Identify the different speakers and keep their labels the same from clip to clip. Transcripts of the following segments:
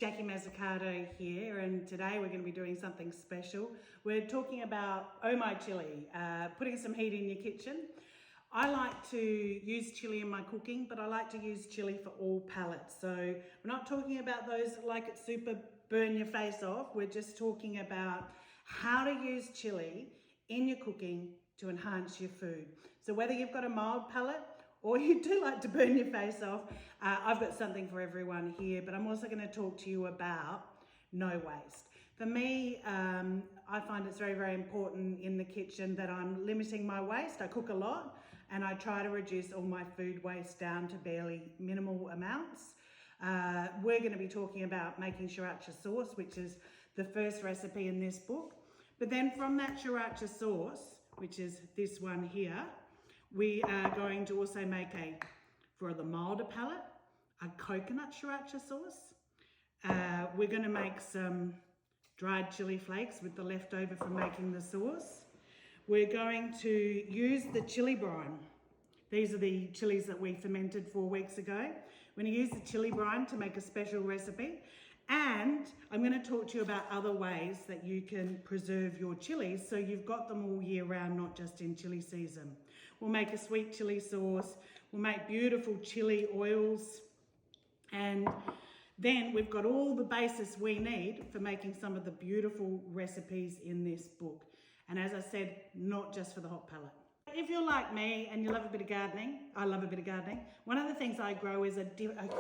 Speaker 1: Jackie Mazzucato here, and today we're going to be doing something special. We're talking about Oh My Chili, putting some heat in your kitchen. I like to use chili in my cooking, but I like to use chili for all palates. So we're not talking about those that like it super burn your face off. We're just talking about how to use chili in your cooking to enhance your food. So whether you've got a mild palate or you do like to burn your face off, I've got something for everyone here, but I'm also going to talk to you about no waste. For me, I find it's very, very important in the kitchen that I'm limiting my waste. I cook a lot and I try to reduce all my food waste down to barely minimal amounts. We're going to be talking about making Sriracha sauce, which is the first recipe in this book. But then from that Sriracha sauce, which is this one here, we are going to also make for the milder palate, a coconut Sriracha sauce. We're going to make some dried chili flakes with the leftover from making the sauce. We're going to use the chili brine. These are the chilies that we fermented 4 weeks ago. We're going to use the chili brine to make a special recipe. And I'm going to talk to you about other ways that you can preserve your chilies so you've got them all year round, not just in chili season. We'll make a sweet chili sauce. We'll make beautiful chili oils. And then we've got all the basis we need for making some of the beautiful recipes in this book. And as I said, not just for the hot palate. If you're like me and you love a bit of gardening, I love a bit of gardening. One of the things I grow is a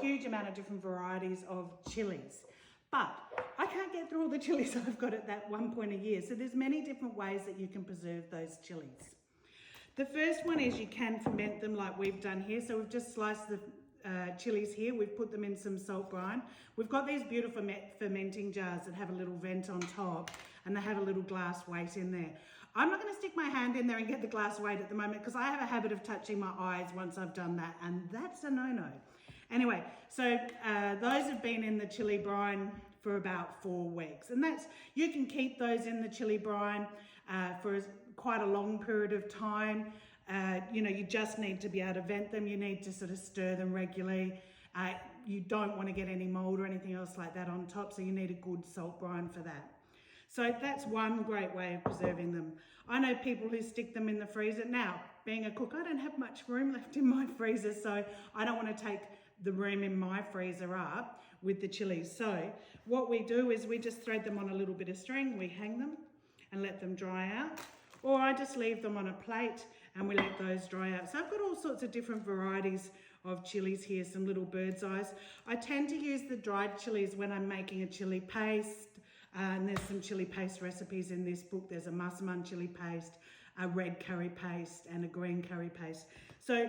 Speaker 1: huge amount of different varieties of chilies. But I can't get through all the chilies I've got at that one point a year. So there's many different ways that you can preserve those chilies. The first one is you can ferment them like we've done here. So we've just sliced the chilies here. We've put them in some salt brine. We've got these beautiful fermenting jars that have a little vent on top and they have a little glass weight in there. I'm not going to stick my hand in there and get the glass weight at the moment because I have a habit of touching my eyes once I've done that, and that's a no-no. Anyway, so those have been in the chili brine for about 4 weeks, and you can keep those in the chili brine for quite a long period of time. You just need to be able to vent them. You need to sort of stir them regularly. You don't want to get any mold or anything else like that on top, so you need a good salt brine for that. So that's one great way of preserving them. I know people who stick them in the freezer. Now, being a cook, I don't have much room left in my freezer, so I don't want to take the room in my freezer up with the chilies. So what we do is we just thread them on a little bit of string, we hang them and let them dry out. Or I just leave them on a plate and we let those dry out. So I've got all sorts of different varieties of chilies here, some little bird's eyes. I tend to use the dried chilies when I'm making a chili paste. And there's some chili paste recipes in this book. There's a massaman chili paste, a red curry paste, and a green curry paste. So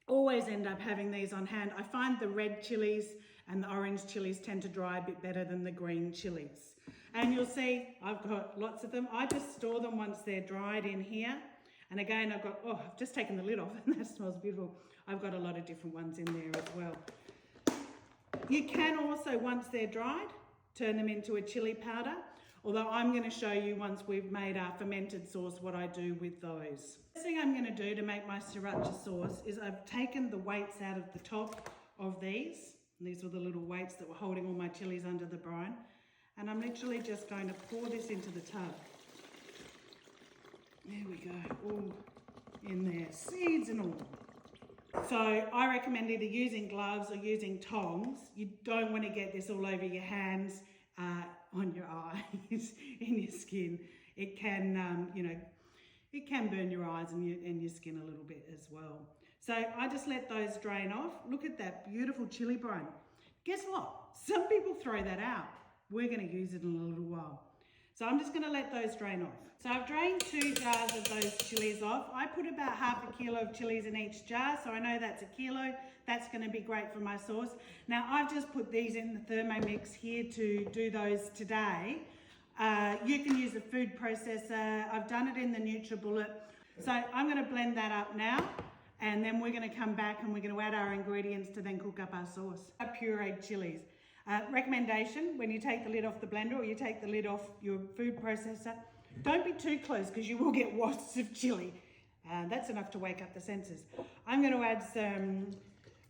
Speaker 1: always end up having these on hand. I find the red chilies and the orange chilies tend to dry a bit better than the green chilies. And you'll see I've got lots of them. I just store them once they're dried in here. And again, I've just taken the lid off and that smells beautiful. I've got a lot of different ones in there as well. You can also, once they're dried, turn them into a chili powder, although I'm going to show you once we've made our fermented sauce what I do with those. The first thing I'm going to do to make my Sriracha sauce is I've taken the weights out of the top of these. And these were the little weights that were holding all my chilies under the brine. And I'm literally just going to pour this into the tub. There we go, all in there, seeds and all. So I recommend either using gloves or using tongs. You don't want to get this all over your hands, on your eyes, in your skin. It can, it can burn your eyes and your skin a little bit as well. So I just let those drain off. Look at that beautiful chili brine. Guess what? Some people throw that out. We're going to use it in a little while. So I'm just going to let those drain off. So I've drained 2 jars of those chilies off. I put about half a kilo of chilies in each jar, so I know that's a kilo. That's going to be great for my sauce. Now I've just put these in the Thermomix here to do those today. You can use a food processor. I've done it in the NutriBullet. So I'm going to blend that up now, and then we're going to come back and we're going to add our ingredients to then cook up our sauce. Our pureed chilies. Recommendation, when you take the lid off the blender or you take the lid off your food processor, don't be too close because you will get wafts of chili. That's enough to wake up the senses. I'm going to add some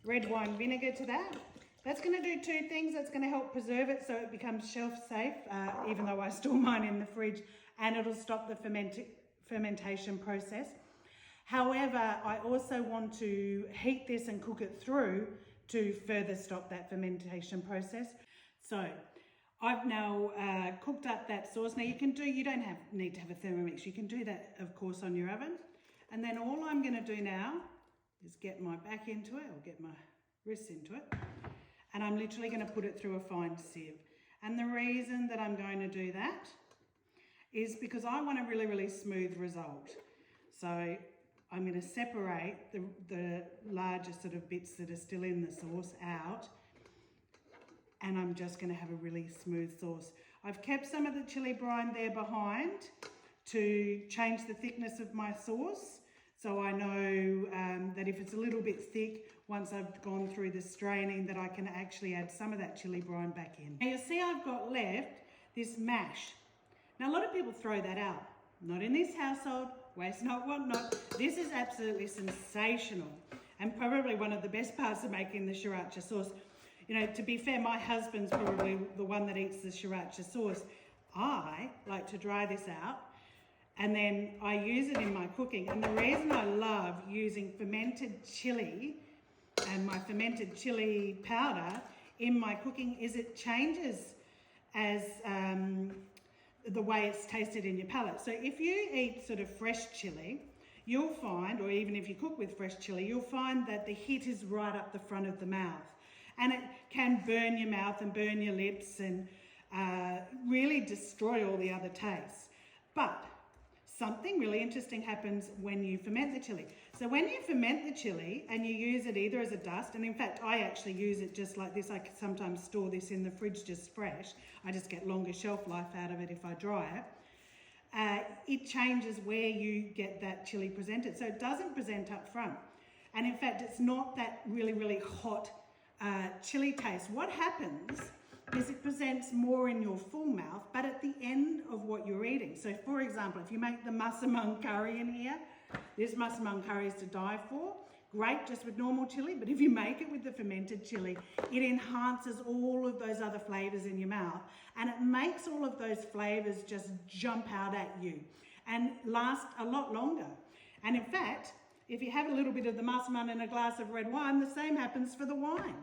Speaker 1: red wine vinegar to that. That's going to do two things. That's going to help preserve it so it becomes shelf safe, even though I store mine in the fridge, and it'll stop the fermentation process. However, I also want to heat this and cook it through to further stop that fermentation process. So I've now cooked up that sauce. Now you don't need to have a Thermomix. You can do that, of course, on your oven. And then all I'm going to do now is get my back into it, or get my wrists into it. And I'm literally going to put it through a fine sieve. And the reason that I'm going to do that is because I want a really, really smooth result. So I'm going to separate the larger sort of bits that are still in the sauce out, and I'm just going to have a really smooth sauce. I've kept some of the chili brine there behind to change the thickness of my sauce, so I know that if it's a little bit thick, once I've gone through the straining, that I can actually add some of that chili brine back in. Now you'll see I've got left this mash. Now a lot of people throw that out. Not in this household, waste not, want not. This is absolutely sensational, and probably one of the best parts of making the Sriracha sauce. You know, to be fair, my husband's probably the one that eats the Sriracha sauce. I like to dry this out, and then I use it in my cooking. And the reason I love using fermented chili and my fermented chili powder in my cooking is it changes as the way it's tasted in your palate. So if you eat sort of fresh chili, you'll find, or even if you cook with fresh chili, you'll find that the hit is right up the front of the mouth. And it can burn your mouth and burn your lips and really destroy all the other tastes. But something really interesting happens when you ferment the chili. So when you ferment the chili and you use it either as a dust, and in fact I actually use it just like this. I can sometimes store this in the fridge just fresh. I just get longer shelf life out of it if I dry it. It changes where you get that chili presented. So it doesn't present up front. And in fact, it's not that really, really hot chili taste. What happens is it presents more in your full mouth, but at the end of what you're eating. So for example, if you make the massaman curry in here, this massaman curry is to die for. Great just with normal chili, but if you make it with the fermented chili, it enhances all of those other flavors in your mouth, and it makes all of those flavors just jump out at you and last a lot longer. And in fact, if you have a little bit of the massaman in a glass of red wine, the same happens for the wine.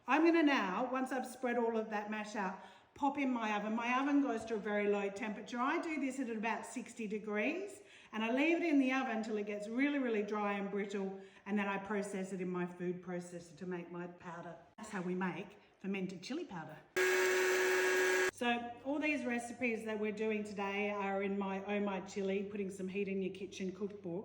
Speaker 1: I'm going to now, once I've spread all of that mash out, pop in my oven. My oven goes to a very low temperature. I do this at about 60 degrees, and I leave it in the oven until it gets really, really dry and brittle, and then I process it in my food processor to make my powder. That's how we make fermented chili powder. So all these recipes that we're doing today are in my Oh My Chili, Putting Some Heat in Your Kitchen cookbook.